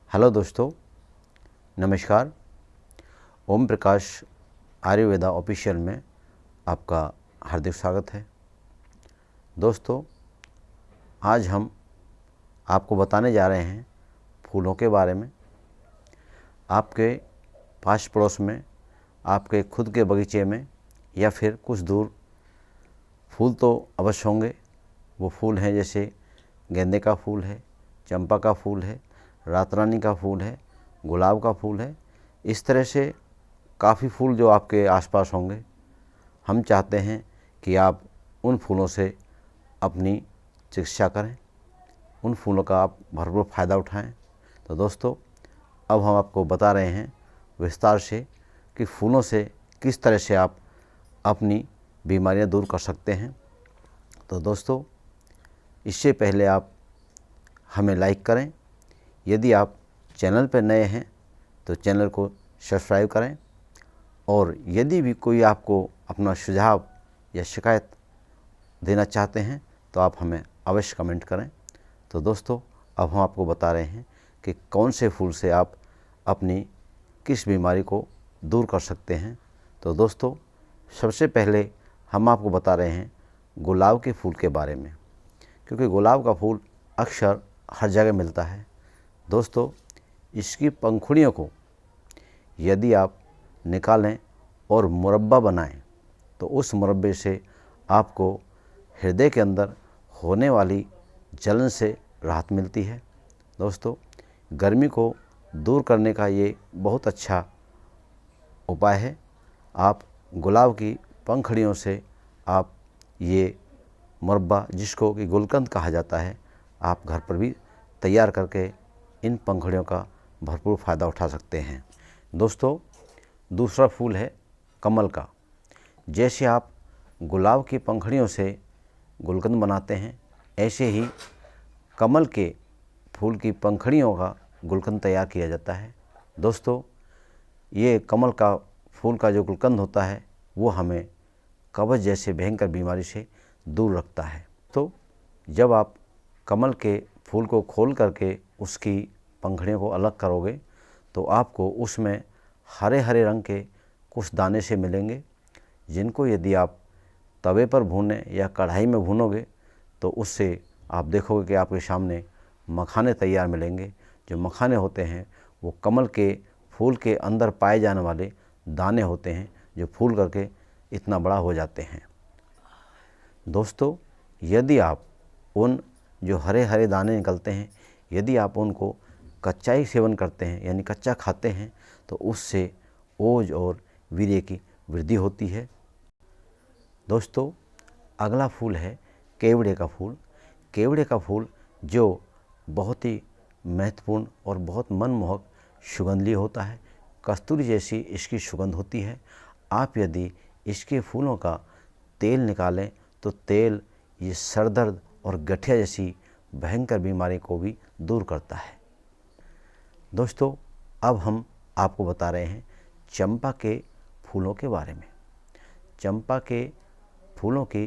Hello दोस्तों, नमस्कार। Om Prakash Ayurveda official में आपका हार्दिक स्वागत है। दोस्तों, आज हम आपको बताने जा रहे हैं फूलों के बारे में। आपके पास पड़ोस में, आपके खुद के बगीचे में या फिर कुछ दूर फूल तो अवश्य होंगे। वो फूल हैं जैसे गेंदे का फूल है, चंपा का फूल है, रात रानी का फूल है, गुलाब का फूल है। इस तरह से काफ़ी फूल जो आपके आसपास होंगे। हम चाहते हैं कि आप उन फूलों से अपनी चिकित्सा करें, उन फूलों का आप भरपूर फ़ायदा उठाएं। तो दोस्तों, अब हम आपको बता रहे हैं विस्तार से कि फूलों से किस तरह से आप अपनी बीमारियां दूर कर सकते हैं। तो दोस्तों, इससे पहले आप हमें लाइक करें। यदि आप चैनल पर नए हैं तो चैनल को सब्सक्राइब करें, और यदि भी कोई आपको अपना सुझाव या शिकायत देना चाहते हैं तो आप हमें अवश्य कमेंट करें। तो दोस्तों, अब हम आपको बता रहे हैं कि कौन से फूल से आप अपनी किस बीमारी को दूर कर सकते हैं। तो दोस्तों, सबसे पहले हम आपको बता रहे हैं गुलाब के फूल के बारे में, क्योंकि गुलाब का फूल अक्सर हर जगह मिलता है। दोस्तों, इसकी पंखुड़ियों को यदि आप निकालें और मुरब्बा बनाएं तो उस मुरब्बे से आपको हृदय के अंदर होने वाली जलन से राहत मिलती है। दोस्तों, गर्मी को दूर करने का ये बहुत अच्छा उपाय है। आप गुलाब की पंखुड़ियों से आप ये मुरब्बा, जिसको कि गुलकंद कहा जाता है, आप घर पर भी तैयार करके इन पंखुड़ियों का भरपूर फ़ायदा उठा सकते हैं। दोस्तों, दूसरा फूल है कमल का। जैसे आप गुलाब की पंखुड़ियों से गुलकंद बनाते हैं, ऐसे ही कमल के फूल की पंखुड़ियों का गुलकंद तैयार किया जाता है। दोस्तों, ये कमल का फूल का जो गुलकंद होता है वो हमें कब्ज जैसे भयंकर बीमारी से दूर रखता है। तो जब आप कमल के फूल को खोल करके उसकी पंखुड़ियों को अलग करोगे तो आपको उसमें हरे हरे रंग के कुछ दाने से मिलेंगे, जिनको यदि आप तवे पर भूनें या कढ़ाई में भूनोगे तो उससे आप देखोगे कि आपके सामने मखाने तैयार मिलेंगे। जो मखाने होते हैं वो कमल के फूल के अंदर पाए जाने वाले दाने होते हैं, जो फूल करके इतना बड़ा हो जाते हैं। दोस्तों, यदि आप उन जो हरे हरे दाने निकलते हैं, यदि आप उनको कच्चा ही सेवन करते हैं, यानी कच्चा खाते हैं, तो उससे ओज और वीर्य की वृद्धि होती है। दोस्तों, अगला फूल है केवड़े का फूल। केवड़े का फूल जो बहुत ही महत्वपूर्ण और बहुत मनमोहक सुगंधीय होता है, कस्तूरी जैसी इसकी सुगंध होती है। आप यदि इसके फूलों का तेल निकालें तो तेल ये सर दर्द और गठिया जैसी भयंकर बीमारी को भी दूर करता है। दोस्तों, अब हम आपको बता रहे हैं चंपा के फूलों के बारे में। चंपा के फूलों की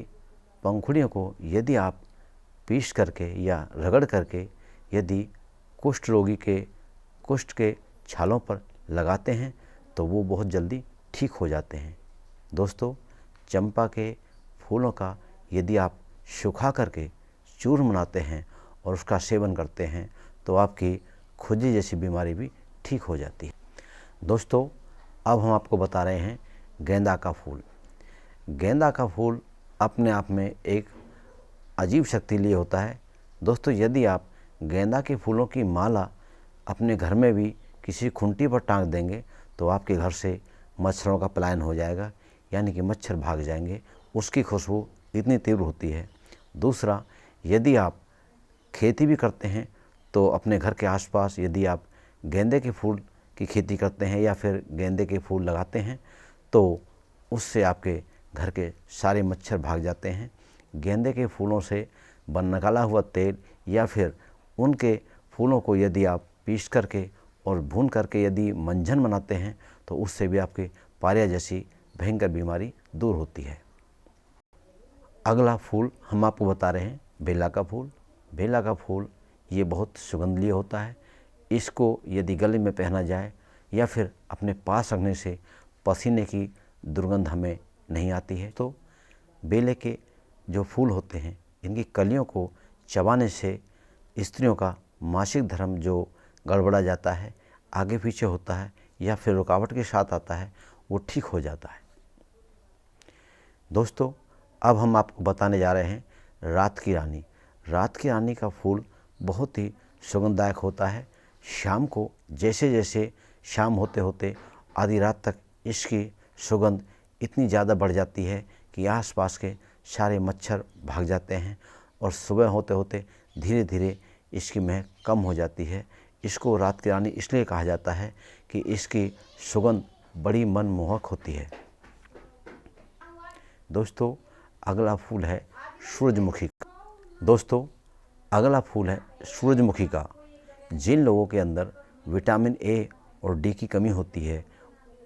पंखुड़ियों को यदि आप पीस करके या रगड़ करके यदि कुष्ठ रोगी के कुष्ठ के छालों पर लगाते हैं तो वो बहुत जल्दी ठीक हो जाते हैं। दोस्तों, चंपा के फूलों का यदि आप सुखा करके चूर्ण बनाते हैं और उसका सेवन करते हैं तो आपकी खुजली जैसी बीमारी भी ठीक हो जाती है। दोस्तों, अब हम आपको बता रहे हैं गेंदा का फूल। गेंदा का फूल अपने आप में एक अजीब शक्ति लिए होता है। दोस्तों, यदि आप गेंदा के फूलों की माला अपने घर में भी किसी खूंटी पर टांग देंगे तो आपके घर से मच्छरों का पलायन हो जाएगा, यानी कि मच्छर भाग जाएंगे। उसकी खुशबू इतनी तीव्र होती है। दूसरा, यदि आप खेती भी करते हैं तो अपने घर के आसपास यदि आप गेंदे के फूल की खेती करते हैं या फिर गेंदे के फूल लगाते हैं तो उससे आपके घर के सारे मच्छर भाग जाते हैं। गेंदे के फूलों से निकाला हुआ तेल या फिर उनके फूलों को यदि आप पीस करके और भून करके यदि मंजन बनाते हैं तो उससे भी आपके पारिया जैसी भयंकर बीमारी दूर होती है। अगला फूल हम आपको बता रहे हैं बेला का फूल। बेला का फूल ये बहुत सुगंधीय होता है। इसको यदि गले में पहना जाए या फिर अपने पास रखने से पसीने की दुर्गंध हमें नहीं आती है। तो बेले के जो फूल होते हैं इनकी कलियों को चबाने से स्त्रियों का मासिक धर्म जो गड़बड़ा जाता है, आगे पीछे होता है या फिर रुकावट के साथ आता है, वो ठीक हो जाता है। दोस्तों, अब हम आपको बताने जा रहे हैं रात की रानी। रात की रानी का फूल बहुत ही सुगंधदायक होता है। शाम को जैसे जैसे शाम होते होते आधी रात तक इसकी सुगंध इतनी ज़्यादा बढ़ जाती है कि आसपास के सारे मच्छर भाग जाते हैं और सुबह होते होते धीरे धीरे इसकी महक कम हो जाती है। इसको रात की रानी इसलिए कहा जाता है कि इसकी सुगंध बड़ी मनमोहक होती है। दोस्तों, अगला फूल है सूरजमुखी का। दोस्तों, अगला फूल है सूरजमुखी का। जिन लोगों के अंदर विटामिन ए और डी की कमी होती है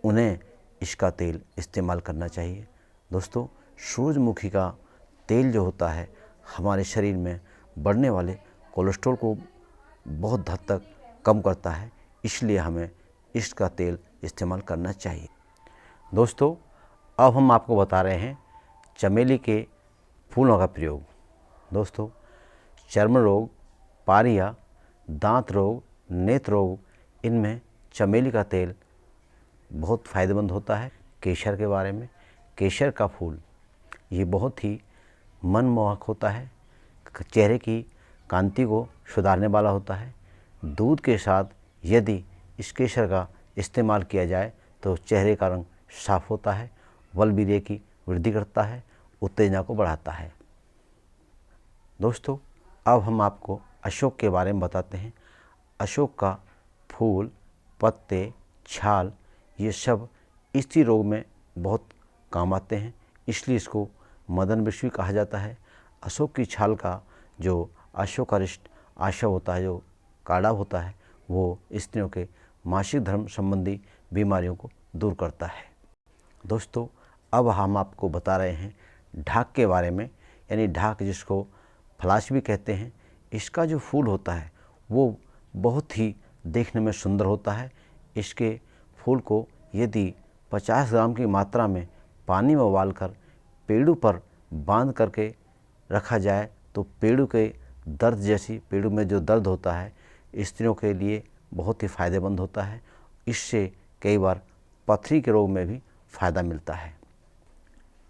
उन्हें इसका तेल इस्तेमाल करना चाहिए। दोस्तों, सूरजमुखी का तेल जो होता है हमारे शरीर में बढ़ने वाले कोलेस्ट्रॉल को बहुत हद तक कम करता है, इसलिए हमें इसका तेल इस्तेमाल करना चाहिए। दोस्तों, अब हम आपको बता रहे हैं चमेली के फूलों का प्रयोग। दोस्तों, चर्म रोग, पारिया, दांत रोग, नेत्र रोग, इनमें चमेली का तेल बहुत फ़ायदेमंद होता है। केसर के बारे में, केसर का फूल ये बहुत ही मनमोहक होता है, चेहरे की कांति को सुधारने वाला होता है। दूध के साथ यदि इस केसर का इस्तेमाल किया जाए तो चेहरे का रंग साफ होता है, बलवीर्य की वृद्धि करता है, उत्तेजना को बढ़ाता है। दोस्तों, अब हम आपको अशोक के बारे में बताते हैं। अशोक का फूल, पत्ते, छाल ये सब स्त्री रोग में बहुत काम आते हैं, इसलिए इसको मदन वृक्ष भी कहा जाता है। अशोक की छाल का जो अशोकारिष्ट आशव होता है, जो काढ़ा होता है, वो स्त्रियों के मासिक धर्म संबंधी बीमारियों को दूर करता है। दोस्तों, अब हम आपको बता रहे हैं ढाक के बारे में, यानी ढाक जिसको फलाश भी कहते हैं। इसका जो फूल होता है वो बहुत ही देखने में सुंदर होता है। इसके फूल को यदि 50 ग्राम की मात्रा में पानी में उबालकर पेड़ों पर बांध करके रखा जाए तो पेड़ों के दर्द जैसी, पेड़ों में जो दर्द होता है स्त्रियों के लिए बहुत ही फ़ायदेमंद होता है। इससे कई बार पथरी के रोग में भी फ़ायदा मिलता है।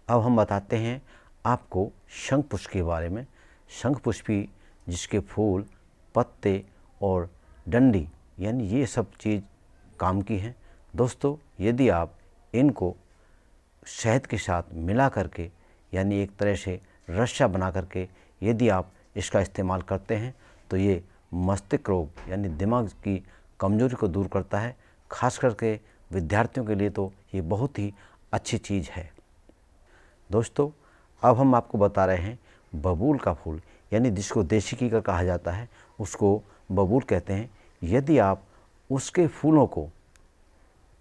अब हम बताते हैं आपको शंखपुष्प के बारे में। शंखपुष्पी जिसके फूल, पत्ते और डंडी यानी ये सब चीज़ काम की हैं। दोस्तों, यदि आप इनको शहद के साथ मिला करके यानी एक तरह से रस्सा बना करके यदि आप इसका इस्तेमाल करते हैं तो ये मस्तिष्क रोग यानी दिमाग की कमजोरी को दूर करता है। खास करके विद्यार्थियों के लिए तो ये बहुत ही अच्छी चीज़ है। दोस्तों, अब हम आपको बता रहे हैं बबूल का फूल, यानी जिसको देसी कीकर कहा जाता है, उसको बबूल कहते हैं। यदि आप उसके फूलों को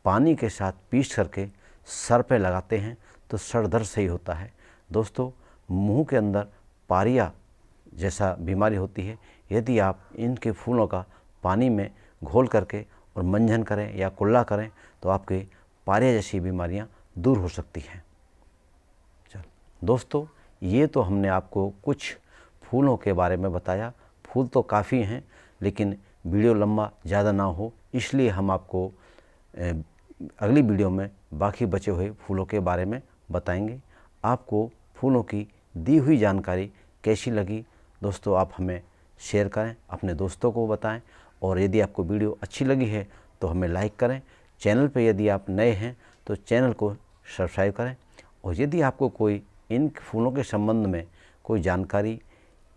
पानी के साथ पीस करके सर पे लगाते हैं तो सर दर्द सही होता है। दोस्तों, मुंह के अंदर पारिया जैसा बीमारी होती है, यदि आप इनके फूलों का पानी में घोल करके और मंजन करें या कुल्ला करें तो आपके पारिया जैसी बीमारियां दूर हो सकती हैं। दोस्तों, ये तो हमने आपको कुछ फूलों के बारे में बताया। फूल तो काफ़ी हैं, लेकिन वीडियो लंबा ज़्यादा ना हो इसलिए हम आपको अगली वीडियो में बाकी बचे हुए फूलों के बारे में बताएंगे। आपको फूलों की दी हुई जानकारी कैसी लगी दोस्तों, आप हमें शेयर करें, अपने दोस्तों को बताएं, और यदि आपको वीडियो अच्छी लगी है तो हमें लाइक करें। चैनल पे यदि आप नए हैं तो चैनल को सब्सक्राइब करें, और यदि आपको कोई इन फूलों के संबंध में कोई जानकारी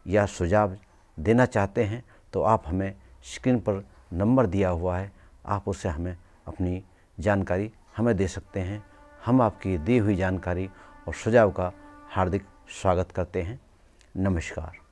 या सुझाव देना चाहते हैं तो आप हमें स्क्रीन पर नंबर दिया हुआ है, आप उससे हमें अपनी जानकारी हमें दे सकते हैं। हम आपकी दी हुई जानकारी और सुझाव का हार्दिक स्वागत करते हैं। नमस्कार।